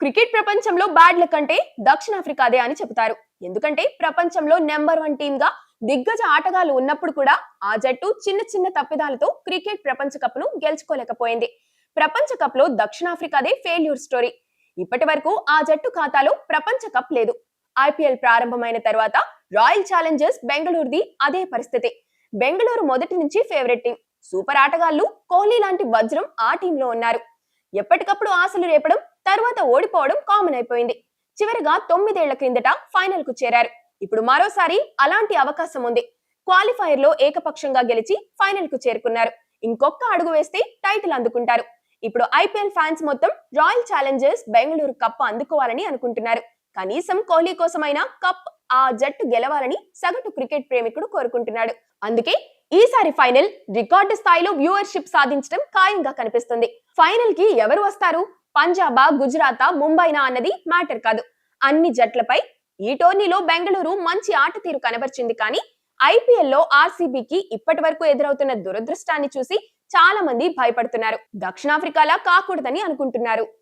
Cricket ప్రపంచంలో bad luck అంటే దక్షిణాఫ్రికాదే అని చెబుతారు. ఎందుకంటే ప్రపంచంలో నెంబర్ 1 టీమ్ గా దిగ్గజ ఆటగాళ్లు ఉన్నప్పుడు కూడా ఆ జట్టు చిన్న చిన్న తప్పిదాలతో క్రికెట్ ప్రపంచ కప్ ను గెలుచుకోలేకపోయింది. ప్రపంచ కప్ లో దక్షిణాఫ్రికాదే ఫెయిల్యూర్ స్టోరీ. ఇప్పటి వరకు ఆ జట్టు ఖాతాలో ప్రపంచ కప్ లేదు. ఐపీఎల్ ప్రారంభమైన తర్వాత రాయల్ ఛాలెంజర్స్ బెంగళూరుది అదే పరిస్థితి. బెంగళూరు మొదటి నుంచి ఫేవరెట్ టీం. సూపర్ ఆటగాళ్లు కోహ్లీ లాంటి వజ్రం ఆ టీంలో ఉన్నారు. ఎప్పటికప్పుడు ఆశలు రేపడం, తర్వాత ఓడిపోవడం కామన్ అయిపోయింది. చివరిగా 9 ఏళ్ల క్రిందట ఫైనల్ కు చేరారు. ఇప్పుడు మరోసారి అలాంటి అవకాశం ఉంది. క్వాలిఫైర్ లో ఏకపక్షంగా గెలిచి ఫైనల్ కు చేరుకున్నారు. ఇంకొక అడుగు వేస్తే టైటిల్ అందుకుంటారు. ఇప్పుడు ఐపీఎల్ ఫ్యాన్స్ మొత్తం రాయల్ ఛాలెంజర్స్ బెంగళూరు కప్ అందుకోవాలని అనుకుంటున్నారు. కనీసం కోహ్లీ కోసమైనా కప్ ఆ జట్టు గెలవాలని సగటు క్రికెట్ ప్రేమికుడు కోరుకుంటున్నాడు. అందుకే ఈసారి ఫైనల్ రికార్డు స్థాయిలో వ్యూవర్షిప్ సాధించడం ఖాయంగా కనిపిస్తుంది. ఫైనల్ కి ఎవరు వస్తారు? పంజాబా, గుజరాతా, ముంబైనా అన్నది మ్యాటర్ కాదు. అన్ని జట్లపై ఈ టోర్నీలో బెంగళూరు మంచి ఆట తీరు కనబర్చింది. కానీ ఐపీఎల్ లో ఆర్సీబీకి ఇప్పటి వరకు ఎదురవుతున్న దురదృష్టాన్ని చూసి చాలా మంది భయపడుతున్నారు. దక్షిణాఫ్రికాలా కాకూడదని అనుకుంటున్నారు.